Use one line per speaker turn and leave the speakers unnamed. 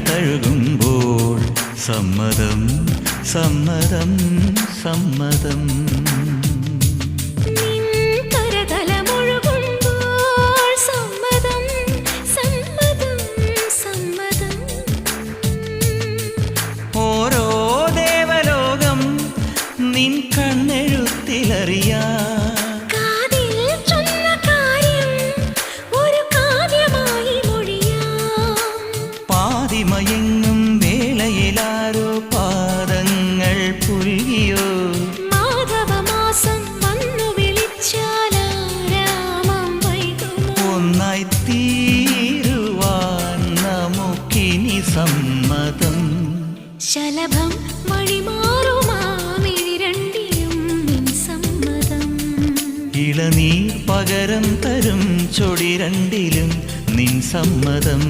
തഴുകുമ്പോൾ സമ്മതം സമ്മതം സമ്മതം. ഓരോ ദേവലോകം നിൻ കണ്ണെഴുത്തിലറിയാ പാതിമയങ്ങും വേളയിലാരോ പാദങ്ങൾ പുൽകിയോ
മാധവമാസം വന്നു വിളിച്ചാലാരാമം വൈകുമോ
ഒന്നായി തീരുവാൻ നമുക്കിനി സമ്മതം.
ശലഭം വഴിമാറുമാമിരണ്ടിലും നിൻ സമ്മതം.
ഇളനീർ പകരം തരും ചൊടി രണ്ടിലും നിൻ സമ്മതം.